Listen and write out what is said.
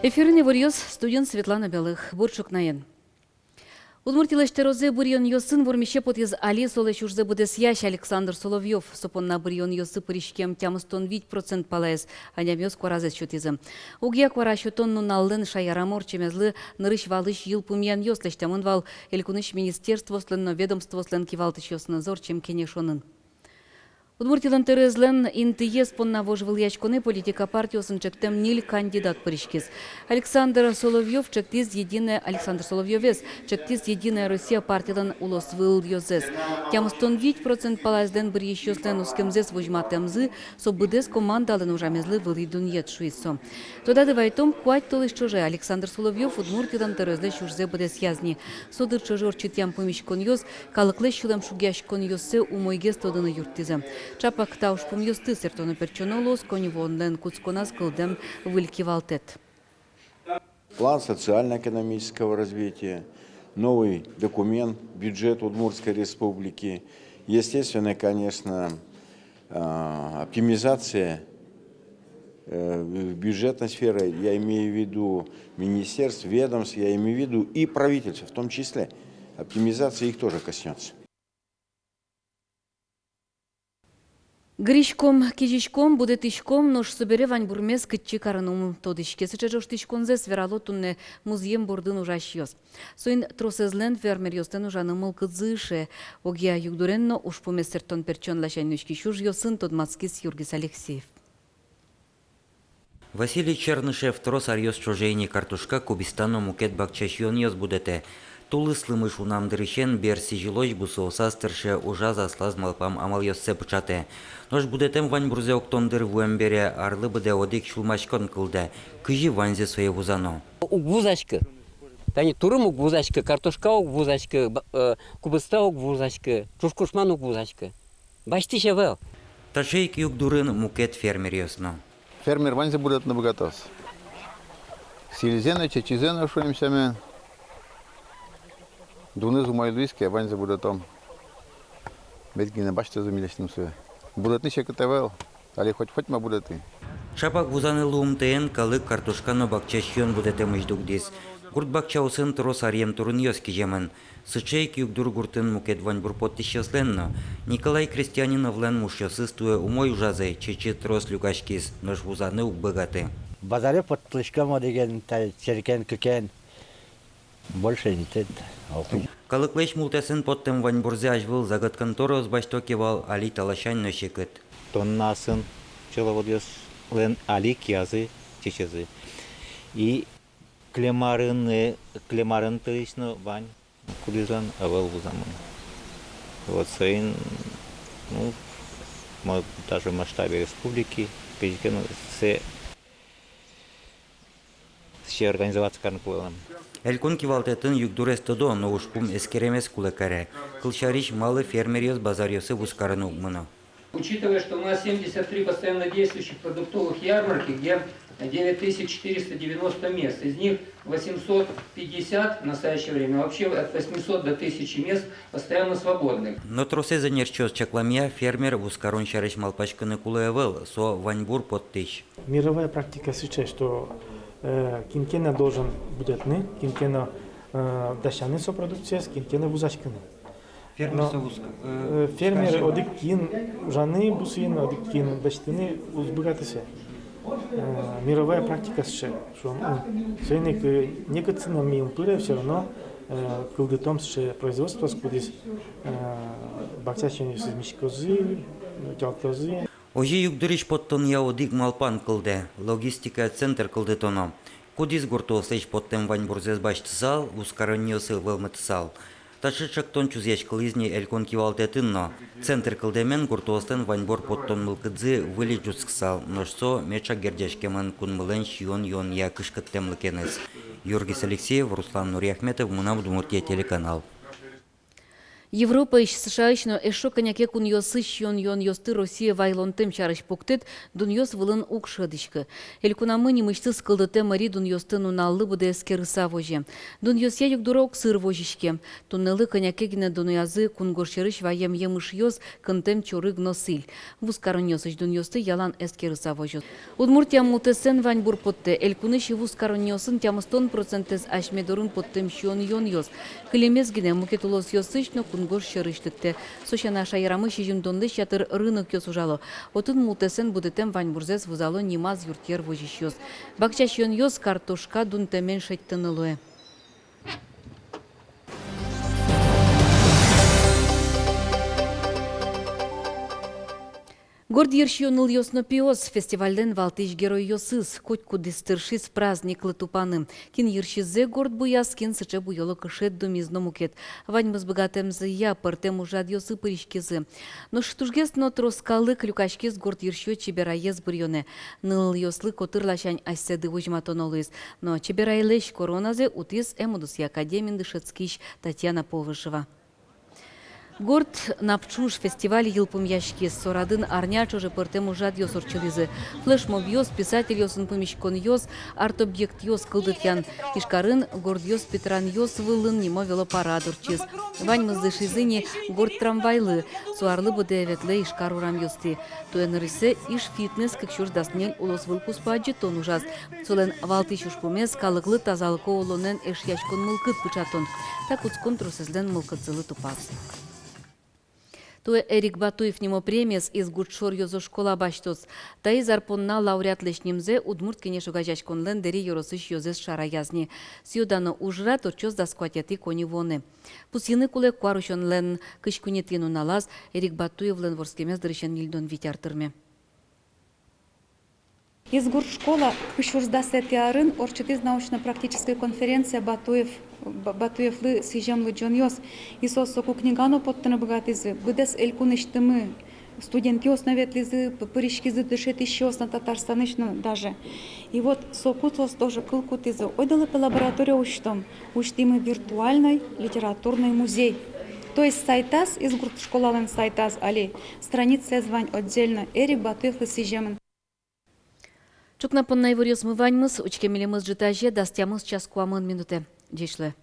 Эфиріне варьез студент Светлана Белых. Бурчук наен. Удмуртилаште розе бурьон йосын вормище из али солеш уже будес ящ Александр Соловьев. Сопон на бурьон йосы пыришкем тямыстон 5% палаес, а нямёс кваразес чутизм. Угья квара щутон наллен шаярамор чемезлы нырыш валыш ил пумьян йослеш тямон вал элькуныш министерство слен ведомство слен кивалтыш йосназор чем кенешонын. Удмуртилан терезлен интиес понна вожвыл ячконы политика партиясын чектем нил кандидат паришкис. Александр Соловьев чектиз единая Россия партиядан улосвыл йозес. Тямстон 5% палазден бір ещеслен ускемзес вожматемзы, собыдес командален ужамезлы вылидун едшуисо. Тода дывайтом куать толыш чуже Александр Соловьев удмуртилан терезле чужзе будес язни. Содыр чужор читям помещкон йоз, калыкле щулам шугяшкон йосе умойгес тодыны юртиза. Чапак тауш помьёсты сертоны перчонолос, коневонлен куцконас кылдем вылькивалтет. План социально-экономического развития, новый документ, бюджет Удмуртской республики. Естественно, конечно, оптимизация бюджетной сферы, я имею в виду министерств, ведомств, я имею в виду и правительства, в том числе. Оптимизация их тоже коснется. Гришком, кижичком, будет ишком, нож собере вань бурмес кытчи каранум тодышке. Сычажош тишконзе свералотунне музеем бурдын ужаш йос. Соин тросезлен фермер йостен ужанымыл кызыше. Огия югдуренно уж поместертон перчон лашайнышки шуж йосын тодмацкис Юргис Алексеев. Василий Чернышев трос арьос чужейни картушка Кубистану мукет бакчашьон йос будете. Тулыслымыш унамдырышен берси жилоч бусоусастырше ужа заслаз малпам амал йоссе пычате. Нож будетем вань бурзе октомдыр вуэмбере арлы буде одик шулмашкон кылды. Кыжи ванзе свое вузано. Угвузачка. Тани турым угвузачка, картошка угвузачка, кубыста угвузачка, чушкушман угвузачка. Баштише вел. Ташейк югдурын мукет фермер йосно. Фермер ванзе будет набогатос. Силизена, чечизена шуемся. Дунызу майлуиски, а ванзе будет там. Бельгина башта замилечным свое. Будут ничего катавел, али хоть ма будет и. Шапак вузаны лумтен, калык картошкано бакчашьон будете мыждугдис. Гурт бакчаусын трос арьем турын йоски жемен. Сычейк югдур гуртын мукет вань бурпот тищесленно. Николай Крестьянинов лен мушьосыстуе умой ужазы, чечи трос люкашкис, нож вузаны убыгаты. Базаре под тлышкама деген черкен кыкен. Больше не тет. Калыклеш мултесын поттем вань бурзе ажвыл загадкан торос баштокевал али талашань ношекет. Тоннасын человодес лен али киазы чечезы. И клемарын тырычны вань кулизан авел вузамын. Вот сейн, ну, даже в масштабе республики, все организоваться карнакулам. Элькон кивалтетін югдурес тодо, но ушпум эскеремес кулакаре. Кылшариш малы фермерьез базарьосы вускарыны угмыно. Учитывая, что у нас 73 постоянно действующих продуктовых ярмарки, где 9490 мест, из них 850 в настоящее время, вообще от 800 до 1000 мест постоянно свободных. Но тросе занерчёс чакламья фермер вускарон шариш малпачканы кулаевел, со ваньбур под тысяч. Мировая практика сейчас, что кинкена должен быть кинкена дощаны сопродукция, кинкена вузачканы. Фермер одик кин жаны бусин, одик кин дощаны узбыгатыся. Мировая практика сейчас, что сейник некоторые мим пыры все равно кылдытом с производства скудис бакчачные с мишкозы, тялтозы. Ожи югдуриш поттон яодик малпан кылды, логистика центр кылды тоно. Кудис гуртолсеш поттем вань бурзес баштысал, ускароньосы вылмытысал. Ташычак тон чузяч кылызни элькон кивалтетынно. Центр кылдемен гуртолстен вань бор поттон мылкыдзы выли джусксал, ношсо мечак гердяшкемен кунмылен шион я кышкыттемлыкенес. Юргис Алексеев, Руслан Нуриахметов, Мунав Удмуртия телеканал. Европа иш США ишно эшо коняке кун йосы шион йон йосты Россия вайлонтем чарыш поктет дун йос вылын укшыдышкы. Элькунамы немышты скылдыте мари дун йосты нуналлы буде эскерыса воже. Дун йос яюк дурок сыр вожишке. Туннелы коняке гине дун язы кун горшерыш ваем емыш йос кынтем чорык носыль. Вускарын йосыш дун йосты ялан эскерыса воже. Удмуртия мутесен вань бур потте. Элькуныши вускарын йосын тямыстон процентез ашмедорын поттем шион йон йос. Кылемез гине мукетулос йосышно кунгор шырыштыкте. Сошана шайрамы шижимдонды шатыр рынок йос ужало. Отын мутесен будетем вань бурзес вузало нимаз юртер вожиш йос. Бакча шион йос картошка дун темен шеттынылуэ. Горд ершионыл йосно пиос фестивальден валтыш герой йосыз, коть кудыстыршиз праздник лытупаны. Кин ершизе горд буяс, кин сыче буйоло кышет думизно мукет. Ваньмыз богатемзы я, пыртем ужад йосы пыришкизы. Но штужгес но троскалы клюкашкиз горд ершио чебераез бурьоне. Ныл йослы котырлашань асседы вожматонолыз. Но чеберайлеш короназе утиз эмудуси академин дышецкиш Татьяна Повышева. Горд напчуш фестиваль йылпым яшки сорадын арня чоже пыртем ужад йос орчылызы. Флешмоб йос, писатель йосын помещкон йос, арт-объект йос кылдыт ян. Ишкарын горд йос Петран йос вылын нимо велопарад орчыз. Вань мыздышизыни горд трамвайлы, суарлы буде ветле ишкар урам йосты. Туэнырысе иш фитнес кыкшур даснел улос вылпус паджи тон ужаз. Солен валтыш ушпумес калыклы тазалыко олонен эш яшкон мылкыт пычатон. Так уцкон трусызлен мылкытзылы тупас. Туе Эрик Батуев нимо премиес из гудшор йозо школа баштос. Таи зарпонна лауреат лешнимзе удмурт кенешо гажачконлен дери йоросыш йозес шара язни. Сиодано ужра торчоз да скватяти кони воны. Пусины куле куарушонлен кышкунетину налаз Эрик Батуев лен ворскемез дырышен нильдон витяртырме. Из гуршкола кышурсдасы теарын орчитиз научно-практическая конференция Батуевлы сижемлы Джон Йос. Исос соку книгано поттаны богатызы. Быдес элькуныштымы. Студент Йос наветлизы, пыришкизы дышет еще на Татарстанычно даже. И вот сокутос тоже кылкутызы. Ойдалы по лаборатории уштом. Уштимы виртуальный литературный музей. То есть сайтас из гуршколален сайтас, али страница звань отдельно. Эрик Батуевлы сижемын. Чукна понна ивор йос мываньмыз, учкемелемыз житаже, дастямыз час куамын минуте. Дешле.